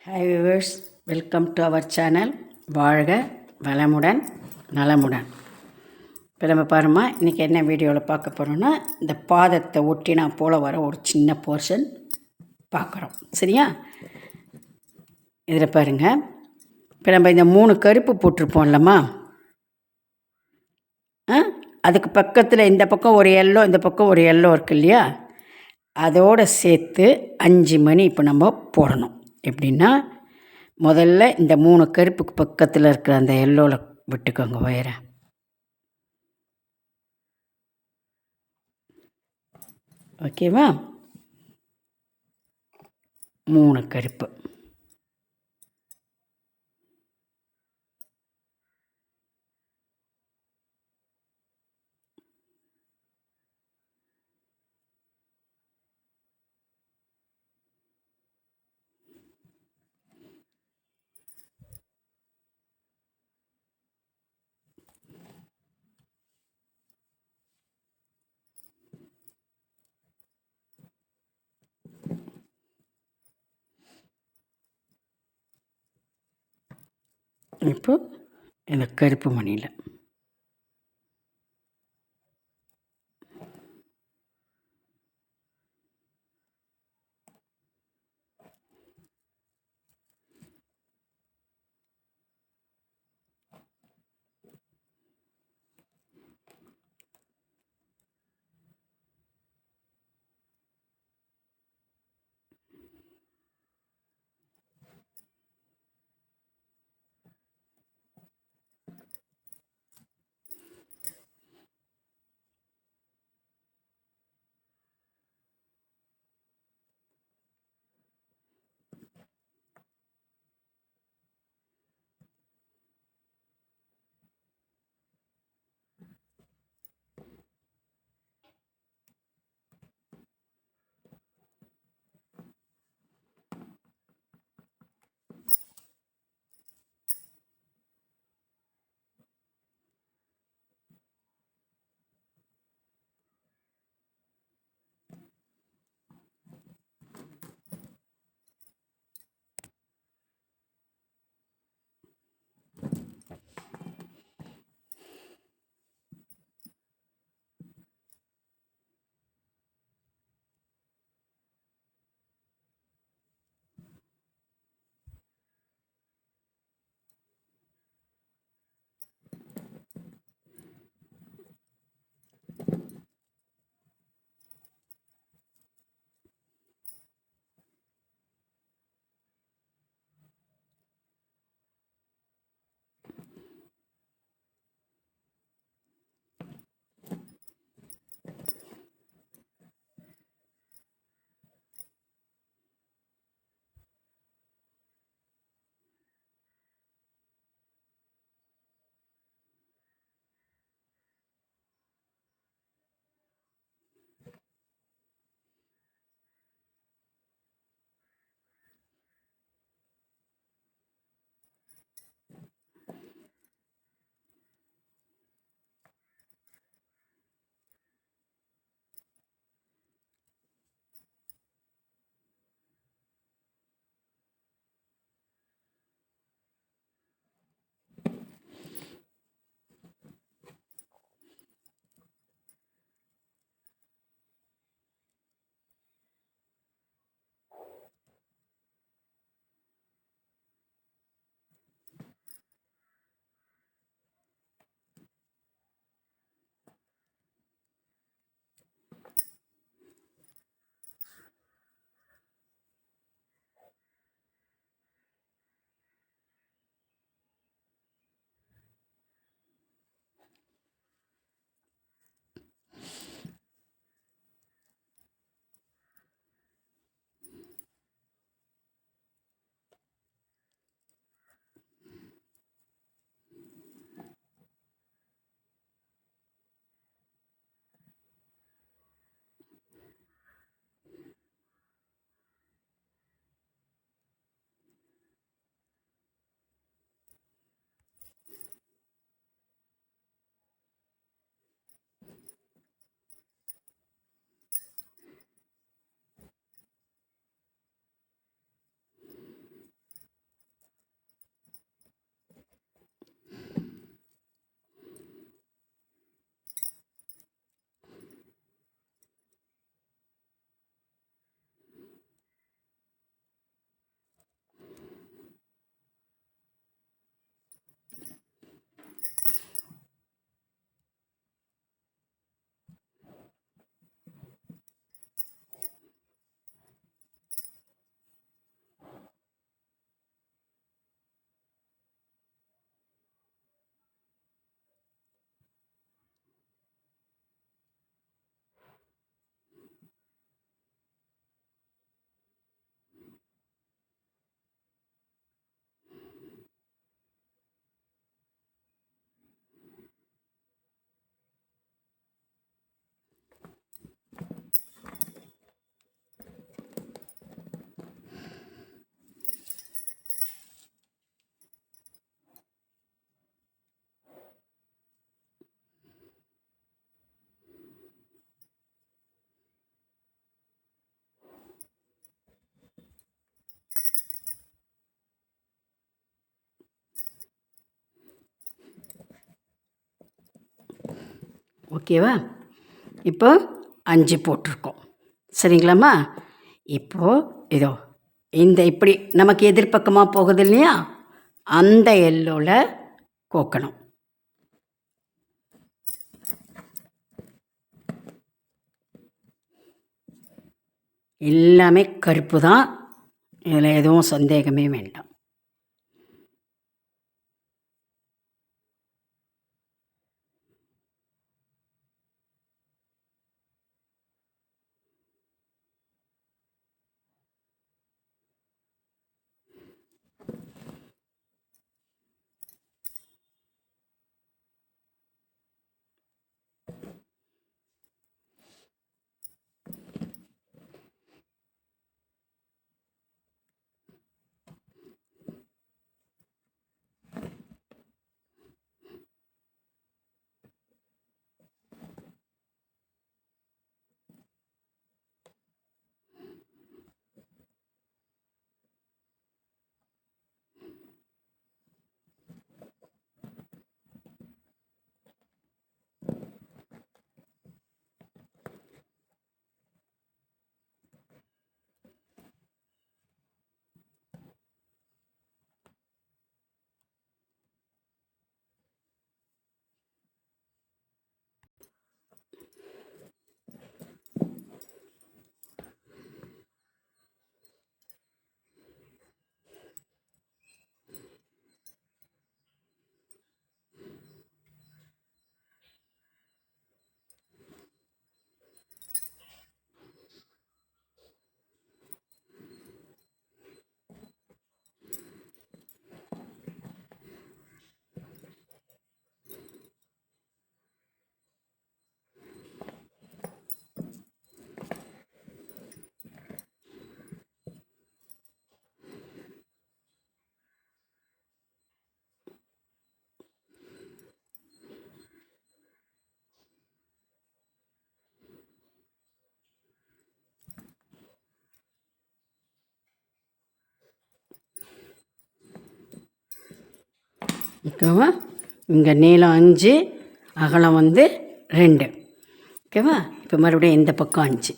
Hi viewers, welcome to our channel. வாழ்க வளமுடன் நலமுடன். இப்போ நம்ம பாருமா, இன்றைக்கி என்ன வீடியோவில் பார்க்க போகிறோன்னா, இந்த பாதத்தை ஒட்டினா போல் வர ஒரு சின்ன போர்ஷன் பார்க்குறோம். சரியா? இதில் பாருங்கள், இப்போ நம்ம இந்த 3 கருப்பு போட்டிருப்போம்லம்மா, அதுக்கு பக்கத்தில் இந்த பக்கம் ஒரு எல்லோ, இந்த பக்கம் ஒரு எல்லோ இருக்குது இல்லையா, அதோடு சேர்த்து 5 மணி இப்போ நம்ம போடணும். எப்படின்னா, முதல்ல இந்த 3 கருப்புக்கு பக்கத்தில் இருக்கிற அந்த எல்லோவில் விட்டுக்கோங்க ஒயரை. ஓகேவா? 3 கருப்பு. இப்போ இந்த கருப்பு மணியில் ஓகேவா? இப்போ 5 போட்டிருக்கோம். சரிங்களாம்மா? இப்போது இதோ இந்த இப்படி நமக்கு எதிர்பக்கமாக போகுது இல்லையா, அந்த எல்லோவில் கோக்கணும். எல்லாமே கருப்பு தான், இதில் எதுவும் சந்தேகமே வேண்டாம். ஓகேவா? இங்கே நீளம் 5, அகலம் 2. ஓகேவா? இப்போ மறுபடியும் இந்த பக்கம் 5.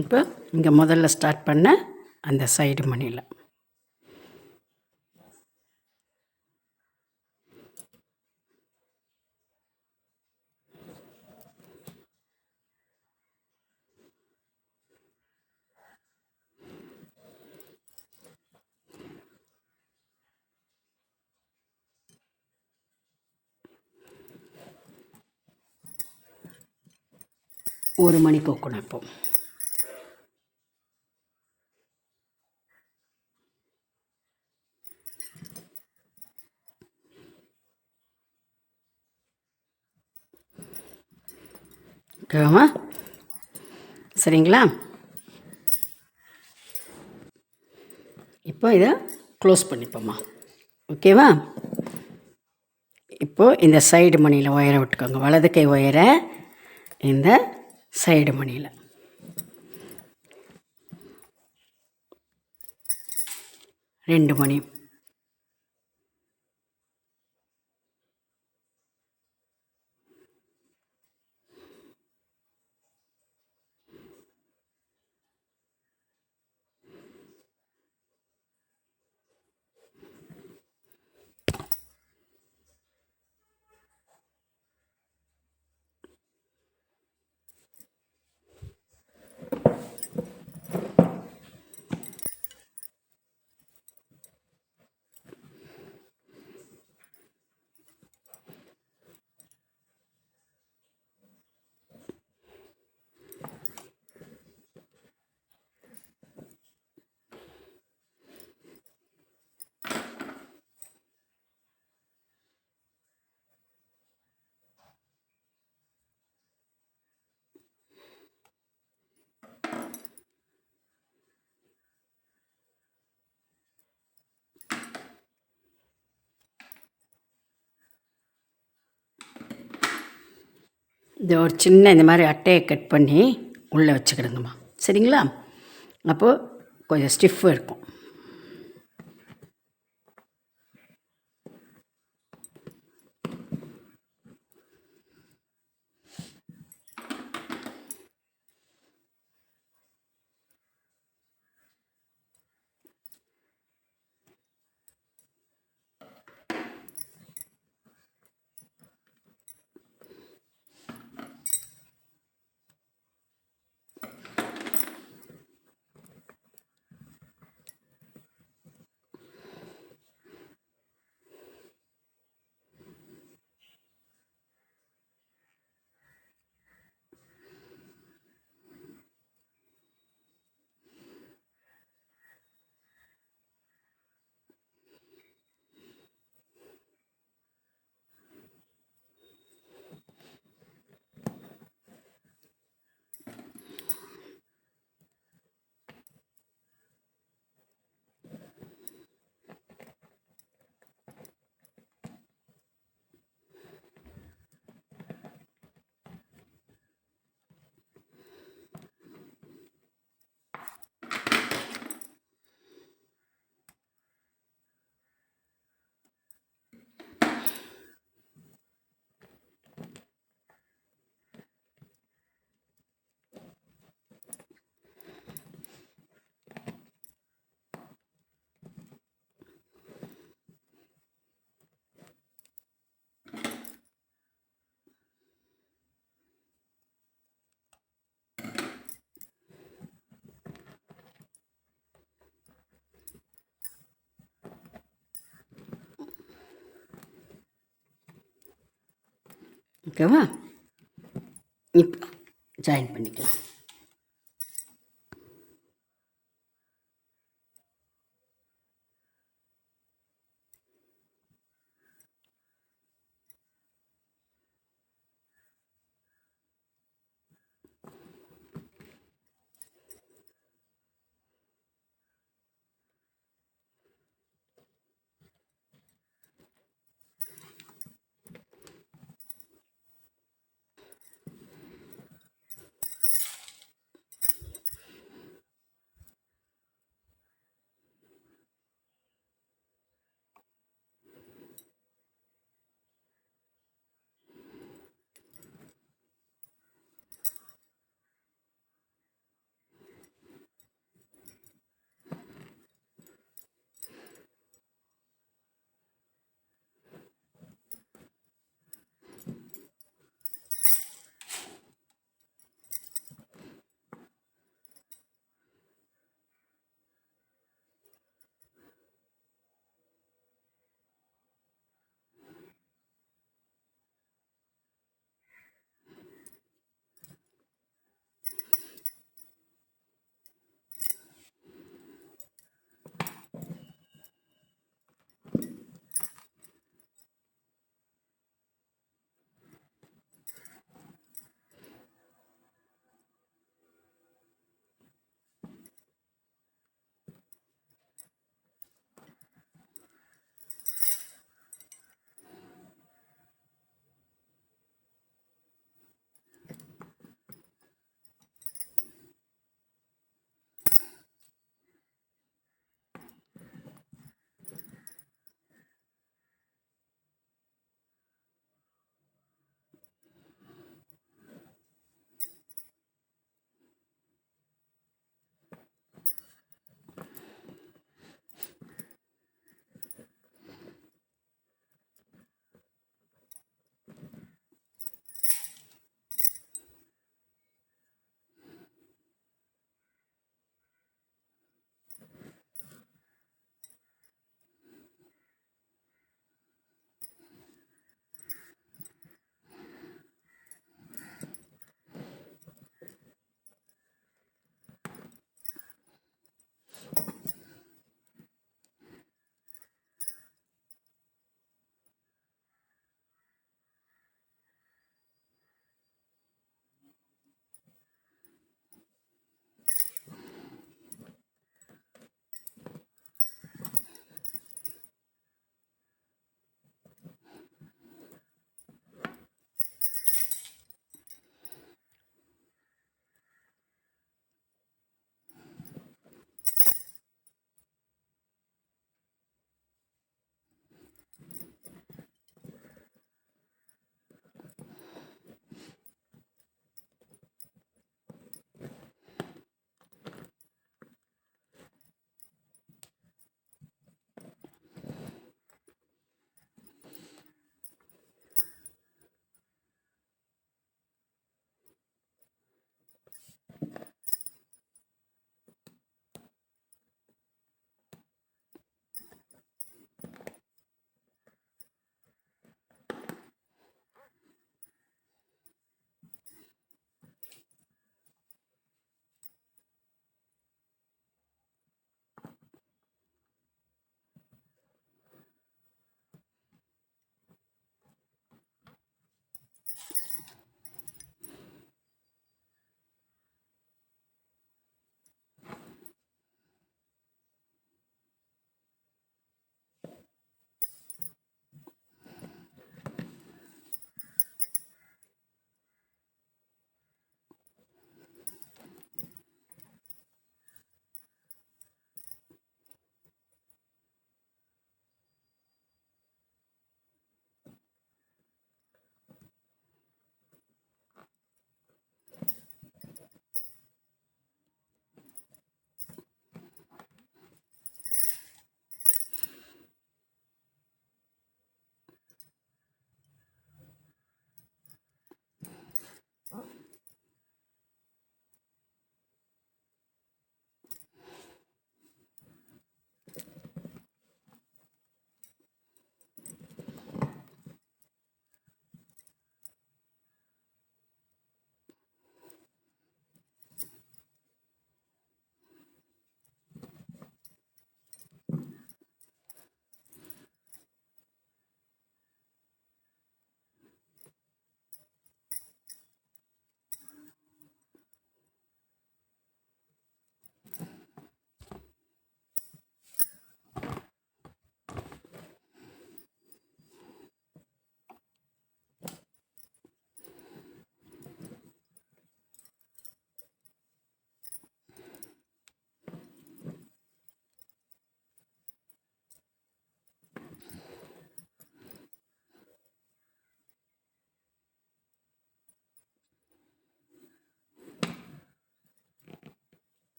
இப்போ இங்கே முதல்ல ஸ்டார்ட் பண்ண அந்த சைடு மணியில் ஒரு மணி கோக்கணும். இப்போ ஓகேவா? சரிங்களா? இப்போ இதை க்ளோஸ் பண்ணிப்போம்மா. ஓகேவா? இப்போது இந்த சைடு மணியில் ஒயரை விட்டுக்கோங்க. வலது கை ஒயரை இந்த சைடு மணியில் 2 மணி. இது ஒரு சின்ன இந்த மாதிரி அட்டையை கட் பண்ணி உள்ளே வச்சுக்கிடுங்கம்மா. சரிங்களா? அப்போது கொஞ்சம் ஸ்டிஃபாக இருக்கும். ஓகேவா? இப்போ ஜாயின் பண்ணிக்கலாம்.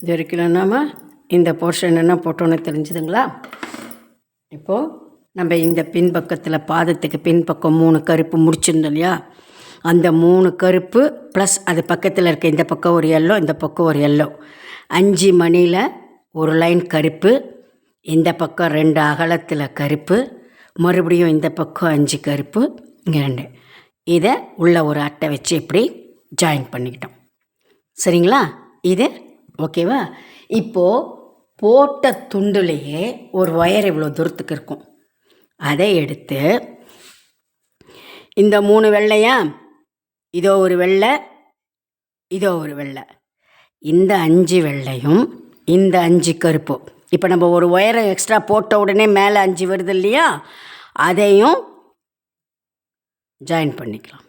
இது வரைக்கும் நாம் இந்த போர்ஷன் என்ன போட்டோன்னு தெரிஞ்சுதுங்களா? இப்போது நம்ம இந்த பின்பக்கத்தில் பாதத்துக்கு பின்பக்கம் 3 கருப்பு முடிச்சிருந்தோம் இல்லையா? அந்த 3 கருப்பு ப்ளஸ் அது பக்கத்தில் இருக்க இந்த பக்கம் ஒரு எல்லோ, இந்த பக்கம் ஒரு எல்லோ, 5 மணியில் ஒரு லைன் கருப்பு, இந்த பக்கம் 2 அகலத்தில் கருப்பு, மறுபடியும் இந்த பக்கம் 5 கருப்பு, இங்கே 2. இதை உள்ள ஒரு அட்டை வச்சு இப்படி ஜாயின் பண்ணிக்கிட்டோம். சரிங்களா? இது ஓகேவா? இப்போது போட்ட துண்டுலேயே ஒரு ஒயர் இவ்வளோ தூரத்துக்கு இருக்கும். அதை எடுத்து இந்த 3 வெள்ளையா, இதோ ஒரு வெள்ளை, இதோ ஒரு வெள்ளை, இந்த 5 வெள்ளையும் இந்த 5 கருப்பும், இப்போ நம்ம ஒரு ஒயரை எக்ஸ்ட்ரா போட்ட உடனே மேலே 5 வருது இல்லையா? அதையும் ஜாயின் பண்ணிக்கலாம்.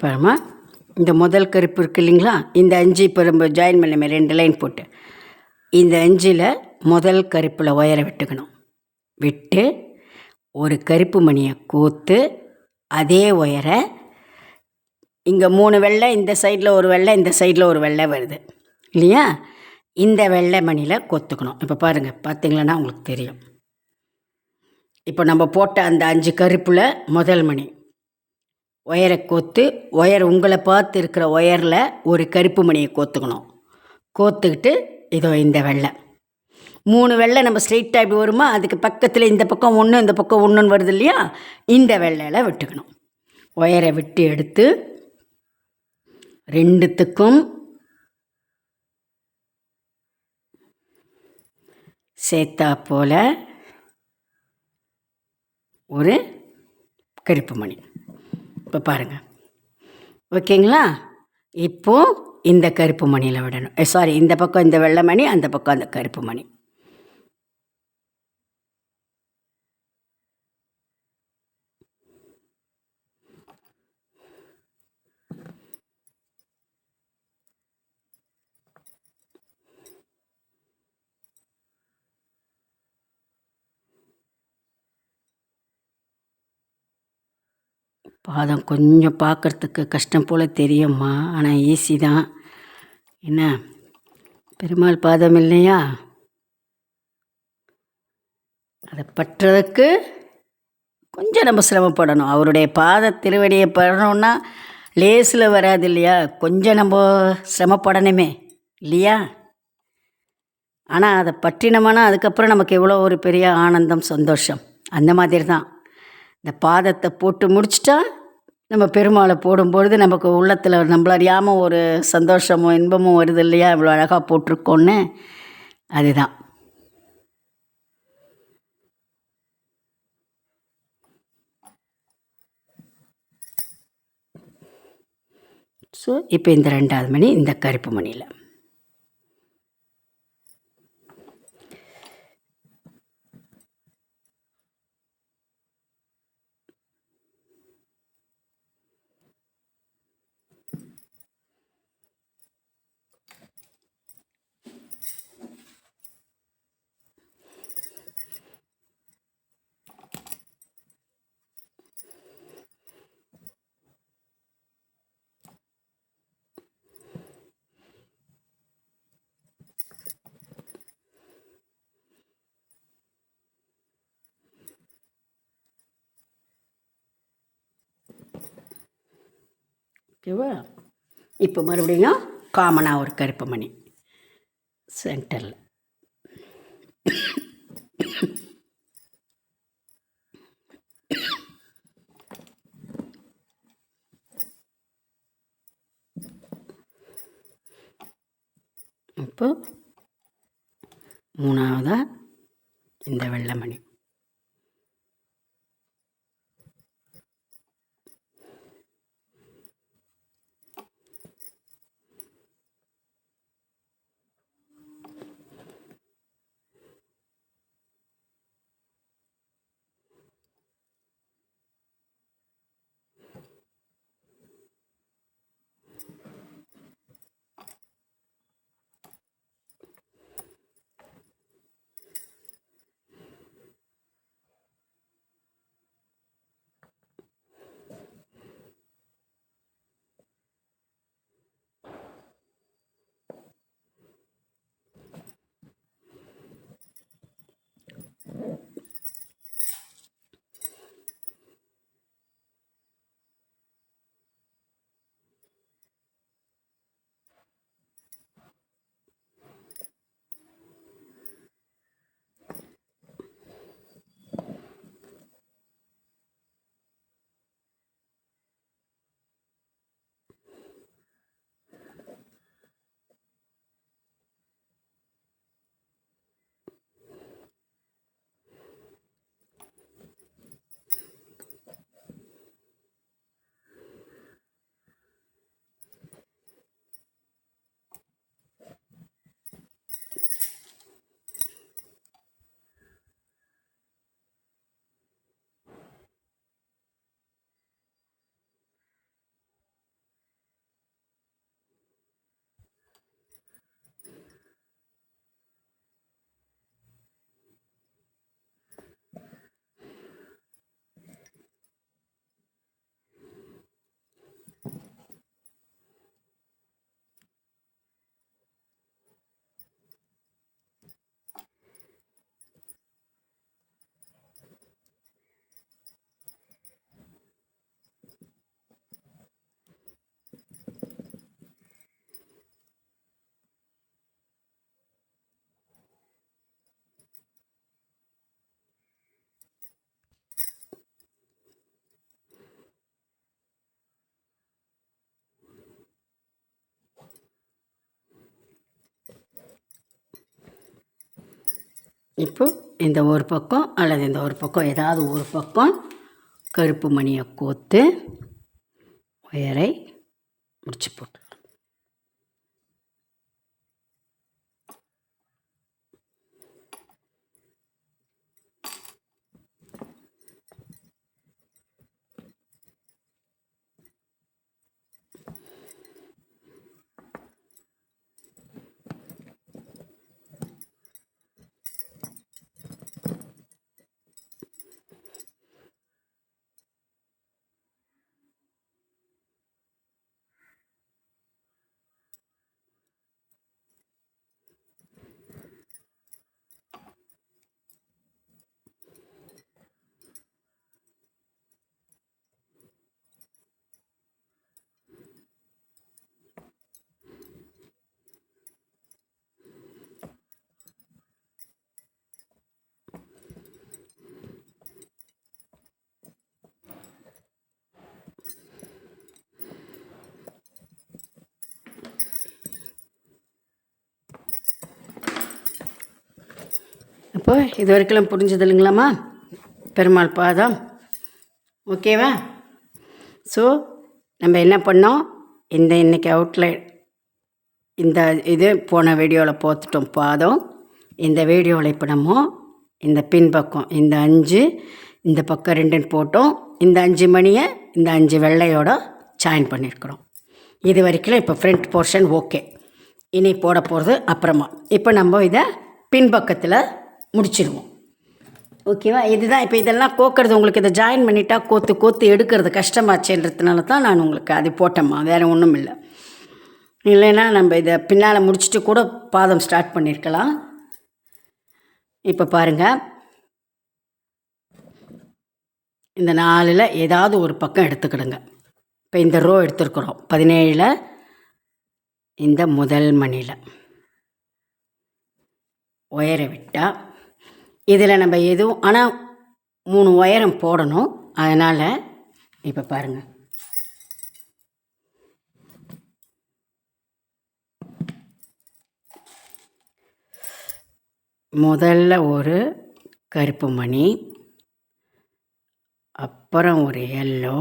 பாருமா, இந்த முதல் கருப்பு இருக்குது இல்லைங்களா? இந்த 5 இப்போ நம்ம ஜாயின் பண்ணமே 2 லைன் போட்டு, இந்த 5ல் முதல் கருப்பில் ஒயரை விட்டுக்கணும். விட்டு ஒரு கருப்பு மணியை கோத்து அதே ஒயரை இங்கே 3 வெள்ளை, இந்த சைடில் ஒரு வெள்ளை, இந்த சைடில் ஒரு வெள்ளை வருது இல்லையா? இந்த வெள்ளை மணியில் கொத்துக்கணும். இப்போ பாருங்கள், பார்த்தீங்களன்னா உங்களுக்கு தெரியும். இப்போ நம்ம போட்ட அந்த 5 கருப்பில் முதல் மணி ஒயரை கோத்து, ஒயர் உங்களை பார்த்து இருக்கிற ஒயரில் ஒரு கருப்பு மணியை கோத்துக்கணும். கோத்துக்கிட்டு இதோ இந்த வெள்ளை 3 வெள்ளை நம்ம ஸ்ட்ரெயிட்டாக இப்படி வருமா, அதுக்கு பக்கத்தில் இந்த பக்கம் 1, இந்த பக்கம் 1ன்னு வருது இல்லையா? இந்த வெள்ளையில் விட்டுக்கணும். ஒயரை விட்டு எடுத்து 2த்துக்கும் சேர்த்தா போல் ஒரு கருப்பு மணி. இப்போ பாருங்கள், ஓகேங்களா? இப்போது இந்த கருப்பு மணியில் விடணும். சாரி, இந்த பக்கம் இந்த வெள்ளை மணி, அந்த பக்கம் அந்த கருப்பு மணி. பாதம் கொஞ்சம் பார்க்குறதுக்கு கஷ்டம் போல் தெரியும்மா, ஆனால் ஈஸி தான். என்ன, பெருமாள் பாதம் இல்லையா? அதை பற்றுறதுக்கு கொஞ்சம் நம்ம சிரமப்படணும். அவருடைய பாத திருவடியை படணுன்னா லேசில் வராது இல்லையா? கொஞ்சம் நம்ம சிரமப்படணுமே இல்லையா? ஆனால் அதை பற்றினோம்னா அதுக்கப்புறம் நமக்கு எவ்வளோ ஒரு பெரிய ஆனந்தம், சந்தோஷம். அந்த மாதிரி தான் இந்த பாதத்தை போட்டு முடிச்சிட்டா நம்ம பெருமாளை போடும்பொழுது நமக்கு உள்ளத்தில் நம்மள அறியாமல் ஒரு சந்தோஷமும் இன்பமும் வருது இல்லையா? இவ்வளோ அழகாக போட்டிருக்கோன்னு. அதுதான். ஸோ இப்போ இந்த 2வது மணி இந்த கருப்பு மணியில் ஓகேவா? இப்போ மறுபடியும் காமனாக ஒரு கருப்பு மணி சென்டரில். இப்போ 3வதாக இந்த வெள்ளை மணி. இப்போ இந்த ஒரு பக்கம் அல்லது இந்த ஒரு பக்கம் ஏதாவது ஒரு பக்கம் கருப்பு மணியை கோர்த்து ஒயரை முடிச்சு போட்டு அப்போ இது வரைக்கும் புரிஞ்சது இல்லைங்களாம்மா பெருமாள் பாதம் ஓகேவா? ஸோ நம்ம என்ன பண்ணோம், இன்றைக்கி அவுட்லைன் இந்த இது போன வீடியோவில் பார்த்துட்டோம் பாதம். இந்த வீடியோவில் இப்போ நம்ம இந்த பின்பக்கம் இந்த 5 இந்த பக்கம் 2ன்னு போட்டோம். இந்த 5 மணியை இந்த 5 வெள்ளையோட ஜாயின் பண்ணியிருக்கிறோம். இது வரைக்கும் இப்போ ஃப்ரண்ட் போர்ஷன் ஓகே. இனி போட போகிறது அப்புறமா. இப்போ நம்ம இதை பின்பக்கத்தில் முடிச்சிடுவோம். ஓகேவா? இதுதான் இப்போ இதெல்லாம் கோக்கிறது உங்களுக்கு இதை ஜாயின் பண்ணிட்டா கோத்து எடுக்கிறது கஷ்டமாச்சுன்றதுனால தான் நான் உங்களுக்கு அது போட்டேம்மா, வேறு ஒன்றும் இல்லை. இல்லைன்னா நம்ம இதை பின்னால் முடிச்சுட்டு கூட பாதம் ஸ்டார்ட் பண்ணியிருக்கலாம். இப்போ பாருங்கள், இந்த 4ல் ஏதாவது ஒரு பக்கம் எடுத்துக்கிடுங்க. இப்போ இந்த ரோ எடுத்துருக்குறோம் 17ல் இந்த முதல் மணியில் ஒயரை விட்டால் இதில் நம்ம எதுவும் ஆனால் 3 ஒயரம் போடணும். அதனால் இப்போ பாருங்கள், முதல்ல ஒரு கருப்பு மணி, அப்புறம் ஒரு எல்லோ,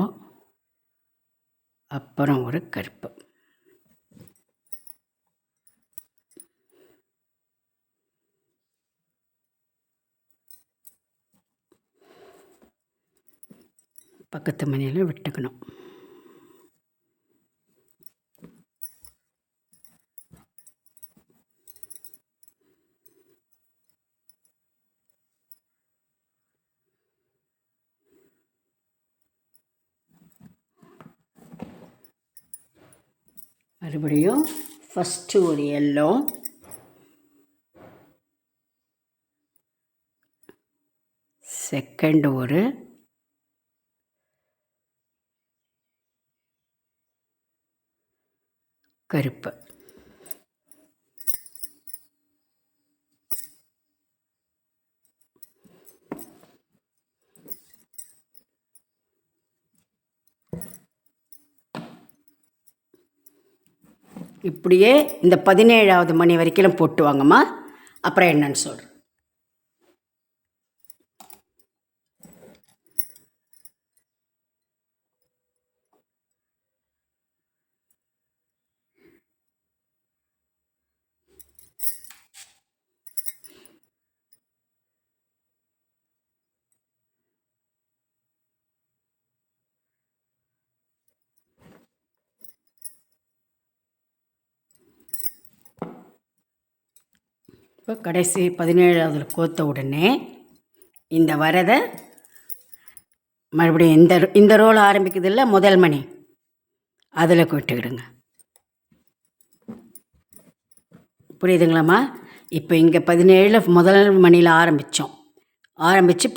அப்புறம் ஒரு கருப்பு. பக்கத்து மணியில் விட்டுக்கணும். மறுபடியும் ஃபஸ்ட்டு ஒரு எல்லோ, செகண்ட் ஒரு கருப்பு, இப்படியே இந்த 17வது மணி வரைக்கும் போட்டு வாங்கம்மா. அப்புறம் என்னன்னு சொல்கிறேன். இப்போ கடைசி 17வது கோத்த உடனே இந்த வரதை மறுபடியும் இந்த ரோல் ஆரம்பிக்குது இல்லை முதல் மணி, அதில் விட்டுக்கிடுங்க. புரியுதுங்களாம்மா? இப்போ இங்கே 17 முதல் மணியில் ஆரம்பித்து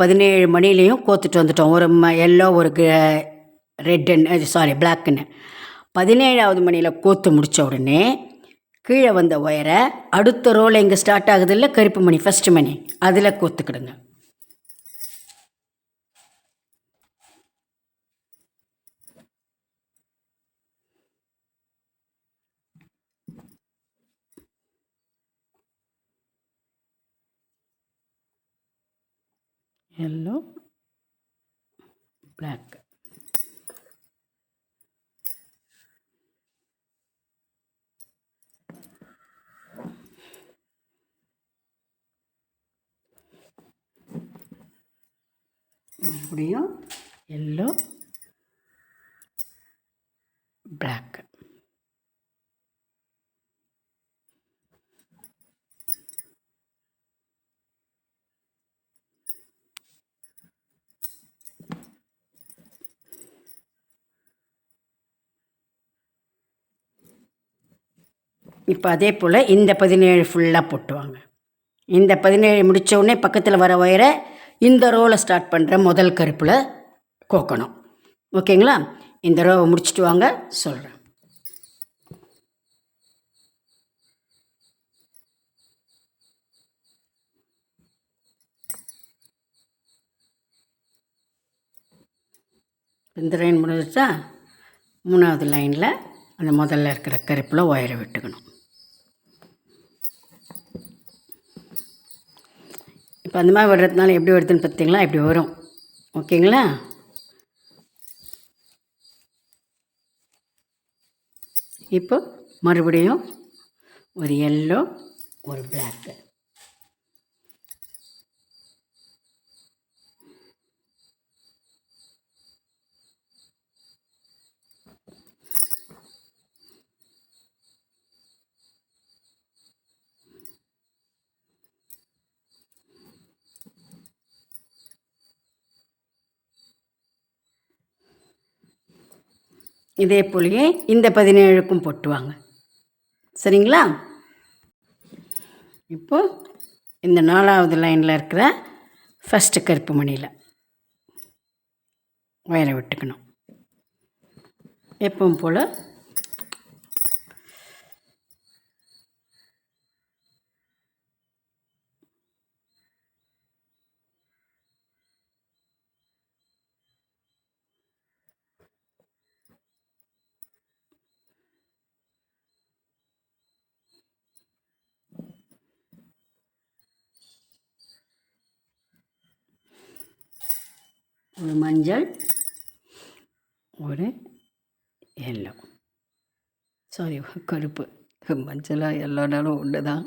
17 மணிலையும் கோத்துட்டு வந்துட்டோம். ஒரு எல்லோ ஒரு பிளாக்குன்னு 17வது மணியில் கோத்து முடித்த உடனே கீழே வந்த ஒயரை அடுத்த ரோல் எங்கே ஸ்டார்ட் ஆகுது இல்லை கருப்பு மணி ஃபஸ்ட்டு மணி, அதில் கோத்துக்கிடுங்க. Yellow black. மறுபடியும் எல்லோ பிளாக். இப்போ அதே போல் இந்த 17 ஃபுல்லாக போட்டுவாங்க. இந்த 17 முடித்த உடனே பக்கத்தில் வர ஒயரை இந்த ரோவில் ஸ்டார்ட் பண்ணுற முதல் கருப்பில் கோக்கணும். ஓகேங்களா? இந்த ரோவை முடிச்சுட்டு வாங்க, சொல்கிறேன். இந்த லைன் முடிஞ்சிச்சா, 3வது லைனில் அந்த முதல்ல இருக்கிற கருப்பில் ஒயரை விட்டுக்கணும். இப்போ அந்த மாதிரி வர்றதுனால எப்படி வருதுன்னு பார்த்தீங்களா? இப்படி வரும். ஓகேங்களா? இப்போ மறுபடியும் ஒரு எல்லோ ஒரு பிளாக்கு. இதே போலயே இந்த 17க்கும் போட்டுவாங்க. சரிங்களா? இப்போ இந்த 4வது லைனில் இருக்கிற ஃபஸ்ட்டு கருப்பு மணியில் ஒயரை விட்டுக்கணும். எப்பவும் போல் ஒரு மஞ்சள் ஒரு எல்லோ, சாரி கருப்பு. மஞ்சளாக எல்லோனாலும் ஒன்று தான்.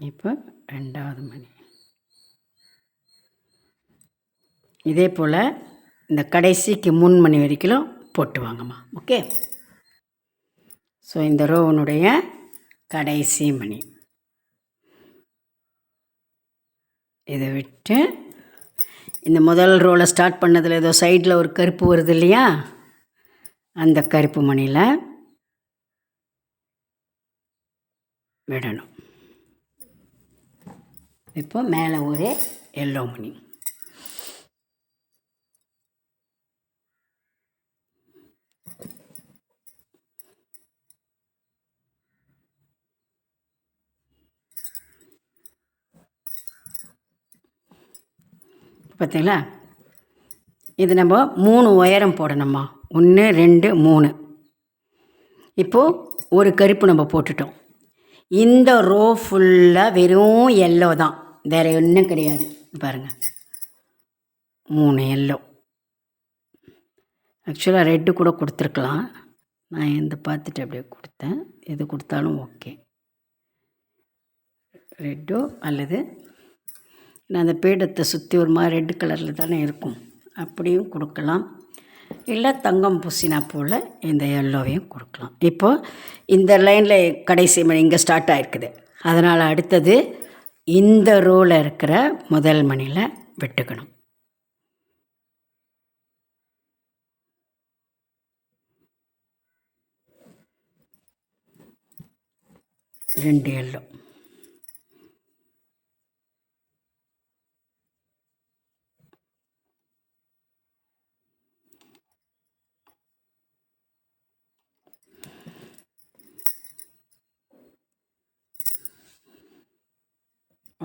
இப்போ 2வது மணி. இதே போல் இந்த கடைசிக்கு 3 மணி வரைக்கும் போட்டு வாங்கம்மா. ஓகே? ஸோ இந்த ரோவனுடைய கடைசி மணி இதை விட்டு இந்த முதல் ரோவில் ஸ்டார்ட் பண்ணதில் ஏதோ சைடில் ஒரு கருப்பு வருது இல்லையா, அந்த கருப்பு மணியில் விடணும். இப்போ மேலே ஒரு எல்லோ மணி. பார்த்தீங்களா? இது நம்ம 3 உயரம் போடணும்மா. 1 2 3. இப்போது ஒரு கருப்பு நம்ம போட்டுட்டோம். இந்த ரோ ஃபுல்லாக வெறும் எல்லோ தான், வேறு ஒன்றும் கிடையாது. பாருங்கள், 3 எல்லோ. ஆக்சுவலாக ரெட்டு கூட கொடுத்துருக்கலாம். நான் இந்த பார்த்துட்டு அப்படியே கொடுத்தேன். எது கொடுத்தாலும் ஓகே. ரெட்டோ அல்லது நான் அந்த பீடத்தை சுற்றி ஒரு மாதிரி ரெட்டு கலரில் தானே இருக்கும், அப்படியும் கொடுக்கலாம். இல்லை தங்கம் பூசினா போல் இந்த எல்லோவையும் கொடுக்கலாம். இப்போது இந்த லைனில் கடைசி மணி இங்கே ஸ்டார்ட் ஆகிருக்குது. அதனால் அடுத்தது இந்த ரோவில் இருக்கிற முதல் மணியில் விட்டுக்கணும். 2 எல்லோ.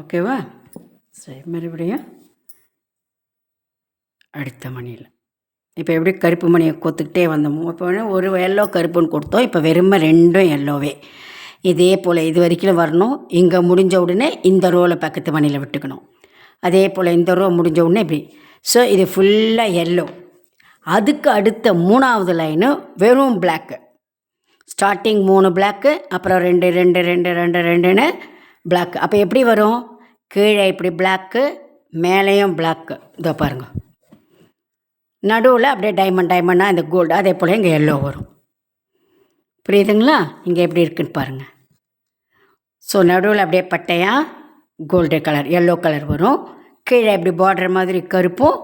ஓகேவா? சரி, மறுபடியும் அடுத்த மணியில் இப்போ எப்படி கருப்பு மணியை கொத்துக்கிட்டே வந்தோமோ இப்போ ஒரு எல்லோ கருப்புன்னு கொடுத்தோம். இப்போ வெறுமை 2 எல்லோவே. இதே போல் இது வரைக்கும் வரணும். இங்கே முடிஞ்ச உடனே இந்த ரோவில் பக்கத்து மணியில் விட்டுக்கணும். அதே போல் இந்த ரோ முடிஞ்ச உடனே இப்படி. ஸோ இது ஃபுல்லாக எல்லோ. அதுக்கு அடுத்த 3வது லைனு வெறும் பிளாக்கு. ஸ்டார்டிங் 3 பிளாக்கு, அப்புறம் 2 2 2 2 2ன்னு பிளாக்கு. அப்போ எப்படி வரும்? கீழே இப்படி பிளாக்கு, மேலேயும் பிளாக்கு. இதோ பாருங்கள், நடுவில் அப்படியே டைமண்டாக இந்த கோல்டு. அதே போல் இங்கே எல்லோ வரும். புரியுதுங்களா? இங்கே எப்படி இருக்குன்னு பாருங்கள். ஸோ நடுவில் அப்படியே பட்டையாக கோல்டு கலர், எல்லோ கலர் வரும். கீழே இப்படி பார்டர் மாதிரி கருப்பும்,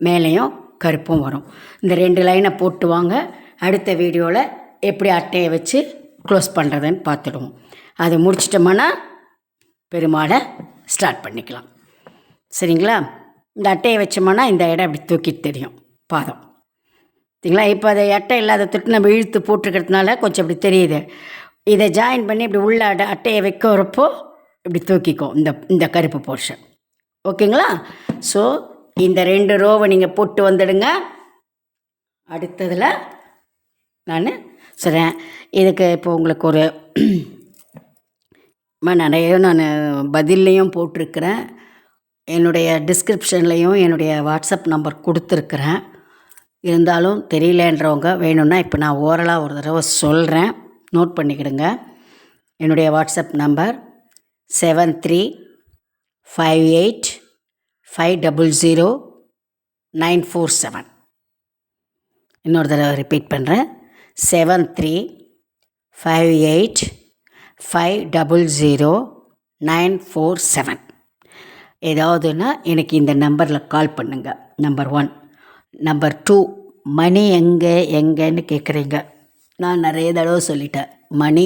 மேலேயும் கருப்பும் வரும். இந்த 2 லைனை போட்டு வாங்க. அடுத்த வீடியோவில் எப்படி அட்டையை வச்சு க்ளோஸ் பண்ணுறதுன்னு பார்த்துடுவோம். அதை முடிச்சிட்டோம்னா பெருமாளை ஸ்டார்ட் பண்ணிக்கலாம். சரிங்களா? இந்த அட்டையை வச்சோம்னா இந்த இடம் அப்படி தூக்கிட்டு தெரியும், பாதம். சரிங்களா? இப்போ அதை அட்டை இல்லாத தொட்டு நம்ம இழுத்து போட்டுருக்கிறதுனால கொஞ்சம் இப்படி தெரியுது. இதை ஜாயின் பண்ணி இப்படி உள்ள அட்டையை வைக்கிறப்போ இப்படி தூக்கிக்கும் இந்த கருப்பு போர்ஷன். ஓகேங்களா? ஸோ இந்த 2 ரோவை நீங்கள் போட்டு வந்துடுங்க. அடுத்ததில் நான் சொல்கிறேன். இதுக்கு இப்போ உங்களுக்கு ஒரு நிறைய நான் பதில்லையும் போட்டிருக்கிறேன். என்னுடைய டிஸ்கிரிப்ஷன்லேயும் என்னுடைய வாட்ஸ்அப் நம்பர் கொடுத்துருக்குறேன். இருந்தாலும் தெரியலன்றவங்க வேணும்னா இப்போ நான் ஓரலாக ஒரு தடவை சொல்கிறேன், நோட் பண்ணிக்கிடுங்க. என்னுடைய வாட்ஸ்அப் நம்பர் 7358500947. இன்னொரு தடவை ரிப்பீட் பண்ணுறேன், 7358500947. ஏதாவதுன்னா எனக்கு இந்த நம்பரில் கால் பண்ணுங்கள். நம்பர் 1. நம்பர் 2, மணி எங்கேன்னு கேட்குறீங்க. நான் நிறைய தடவை சொல்லிட்டேன். மணி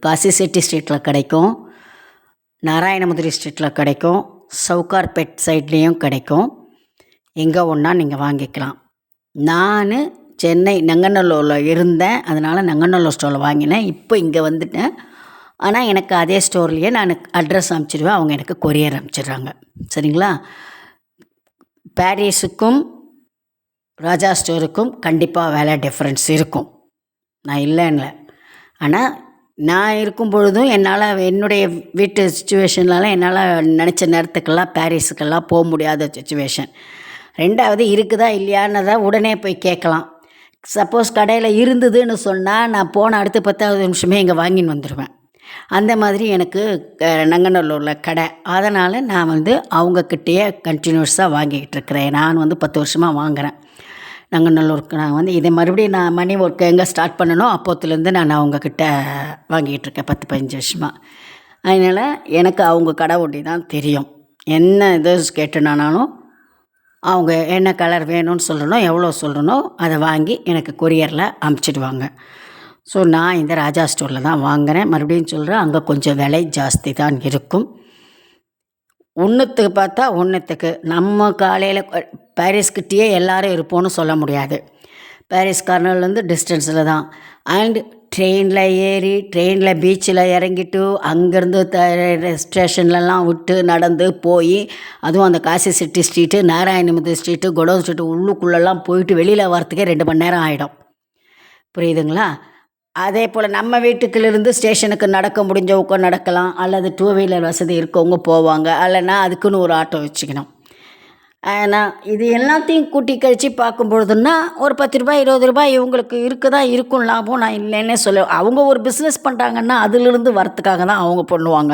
காசிசெட்டி ஸ்ட்ரீட்டில் கிடைக்கும், நாராயணமுதிரி ஸ்ட்ரீட்டில் கிடைக்கும், சவுகார்பேட் சைட்லேயும் கிடைக்கும். எங்கே ஒன்றா நீங்கள் வாங்கிக்கலாம். நான் சென்னை நங்கநல்லூரில் இருந்தேன், அதனால் நங்கநல்லூர் ஸ்டோரில் வாங்கினேன். இப்போ இங்கே வந்துட்டேன். ஆனால் எனக்கு அதே ஸ்டோர்லேயே நான் அட்ரஸ் அனுப்பிச்சிடுவேன், அவங்க எனக்கு கொரியர் அனுப்பிச்சிடுறாங்க. சரிங்களா? பாரிஸுக்கும் ராஜா ஸ்டோருக்கும் கண்டிப்பாக விலை டிஃப்ரென்ஸ் இருக்கும், நான் இல்லைன்னு. ஆனால் நான் இருக்கும் பொழுதும் என்னால் என்னுடைய வீட்டு சுச்சுவேஷன்லாம் என்னால் நினச்ச நேரத்துக்கெல்லாம் பாரிஸுக்கெல்லாம் போக முடியாத சுச்சுவேஷன். 2வது இருக்குதா இல்லையான்னு உடனே போய் கேட்கலாம். சப்போஸ் கடையில் இருந்ததுன்னு சொன்னால் நான் போன அடுத்த 10வது நிமிஷமே இங்கே வாங்கின்னு வந்துடுவேன். அந்த மாதிரி எனக்கு நங்கநல்லூரில் கடை. அதனால் நான் அவங்கக்கிட்டேயே கண்டினியூஸாக வாங்கிக்கிட்டு இருக்கிறேன். நான் 10 வருஷமாக வாங்குகிறேன் நங்கநல்லூருக்கு. நான் இதை மறுபடியும் நான் மணி ஒர்க்கு எங்கே ஸ்டார்ட் பண்ணணும் அப்போத்துலேருந்து நான் அவங்கக்கிட்ட வாங்கிக்கிட்டு இருக்கேன் 10-15 வருஷமாக. அதனால் எனக்கு அவங்க கடை ஒட்டி தான் தெரியும். என்ன இது கேட்டுனாலும் அவங்க என்ன கலர் வேணும்னு சொல்லணும், எவ்வளோ சொல்லணும், அதை வாங்கி எனக்கு கொரியரில் அனுப்பிச்சிடுவாங்க. ஸோ நான் இந்த ராஜா ஸ்டோரில் தான் வாங்குகிறேன். மறுபடியும் சொல்கிறேன், அங்கே கொஞ்சம் விலை ஜாஸ்தி தான் இருக்கும். ஒன்றுத்துக்கு பார்த்தா ஒன்றுத்துக்கு நம்ம காலையில் பாரிஸ்கிட்டேயே எல்லோரும் இருப்போம்னு சொல்ல முடியாது. பாரிஸ் கார்னர்லேருந்து டிஸ்டன்ஸில் தான். அண்ட் ட்ரெயினில் ஏறி ட்ரெயினில் பீச்சில் இறங்கிட்டு அங்கேருந்து ஸ்டேஷன்லலாம் விட்டு நடந்து போய், அதுவும் அந்த காசிசெட்டி ஸ்ட்ரீட்டு, நாராயணமுதி ஸ்ட்ரீட்டு, குடோன் ஸ்ட்ரீட்டு உள்ளுக்குள்ளெல்லாம் போயிட்டு வெளியில் வரத்துக்கே 2 மணி நேரம் ஆகிடும். புரியுதுங்களா? அதே போல் நம்ம வீட்டுக்குள்ளேருந்து ஸ்டேஷனுக்கு நடக்க முடிஞ்சவங்க நடக்கலாம், அல்லது 2 வீலர் வசதி இருக்கவங்க போவாங்க, இல்லைன்னா அதுக்குன்னு ஒரு ஆட்டோ வச்சுக்கணும். ஆனால் இது எல்லாத்தையும் கூட்டி கழித்து பார்க்கும்பொழுதுன்னா ஒரு 10 ரூபாய் 20 ரூபாய் இவங்களுக்கு இருக்கும் லாபம். நான் இல்லைன்னே சொல்ல. அவங்க ஒரு பிஸ்னஸ் பண்ணுறாங்கன்னா அதிலிருந்து வரத்துக்காக தான் அவங்க பண்ணுவாங்க.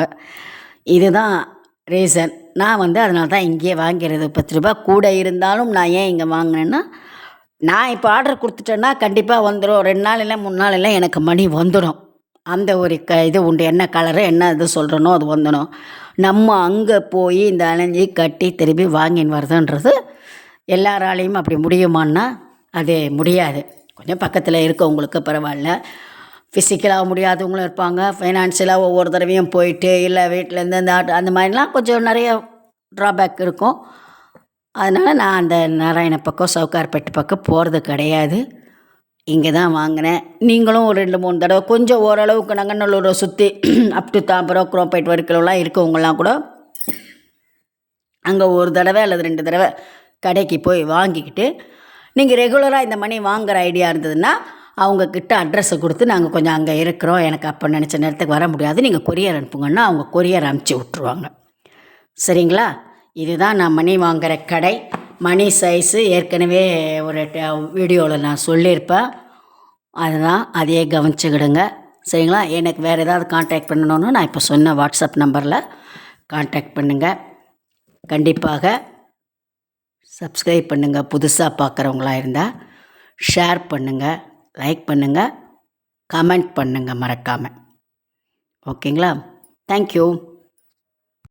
இதுதான் ரீசன். நான் அதனால தான் இங்கேயே வாங்கிறது. 10 ரூபாய் கூட இருந்தாலும் நான் ஏன் இங்கே வாங்கினேன்னா, நான் இப்போ ஆர்டர் கொடுத்துட்டேன்னா கண்டிப்பாக வந்துடும். 2 நாள் இல்லை 3 நாள் இல்லை எனக்கு மணி வந்துடும். அந்த ஒரு இது உண்டு. என்ன கலரு என்ன இது சொல்கிறனோ அது வந்துடும். நம்ம அங்கே போய் இந்த அலைஞ்சி கட்டி திரும்பி வாங்கின்னு வருதுன்றது எல்லாராலையும் அப்படி முடியுமான்னா அது முடியாது. கொஞ்சம் பக்கத்தில் இருக்கவங்களுக்கு பரவாயில்ல. ஃபிசிக்கலாக முடியாதவங்களும் இருப்பாங்க, ஃபைனான்ஷியலாக ஒவ்வொரு தடவையும் போயிட்டு இல்லை வீட்டிலேருந்து அந்த மாதிரிலாம் கொஞ்சம் நிறைய ட்ராபேக் இருக்கும். அதனால் நான் அந்த நாராயண பக்கம் சவுகார்பேட்டு பக்கம் போகிறது கிடையாது. இங்கே தான் வாங்கினேன். நீங்களும் ஒரு 2-3 தடவை கொஞ்சம் ஓரளவுக்கு நங்கநல்லூரை சுற்றி அப் டு தாம்பரம் குரோம்பேட் வரைக்கும்லாம் இருக்கவங்களாம் கூட அங்கே ஒரு தடவை அல்லது 2 தடவை கடைக்கு போய் வாங்கிக்கிட்டு நீங்கள் ரெகுலராக இந்த மணி வாங்குகிற ஐடியா இருந்ததுன்னா அவங்கக்கிட்ட அட்ரஸை கொடுத்து நாங்கள் கொஞ்சம் அங்கே இருக்கிறோம், எனக்கு அப்போ நினச்ச நேரத்துக்கு வர முடியாது, நீங்கள் கொரியர் அனுப்புங்கன்னா அவங்க கொரியர் அனுப்பிச்சி விட்ருவாங்க. சரிங்களா? இதுதான் நான் மணி வாங்குகிற கடை. மணி சைஸு ஏற்கனவே ஒரு வீடியோவில் நான் சொல்லியிருப்பேன். அதுதான், அதையே கவனிச்சுக்கிடுங்க. சரிங்களா? எனக்கு வேறு ஏதாவது கான்டாக்ட் பண்ணணுன்னு நான் இப்போ சொன்ன வாட்ஸ்அப் நம்பரில் கான்டாக்ட் பண்ணுங்கள். கண்டிப்பாக சப்ஸ்கிரைப் பண்ணுங்கள். புதுசாக பார்க்குறவங்களா இருந்தால் ஷேர் பண்ணுங்கள், லைக் பண்ணுங்கள், கமெண்ட் பண்ணுங்கள் மறக்காமல். ஓகேங்களா? தேங்க்யூ.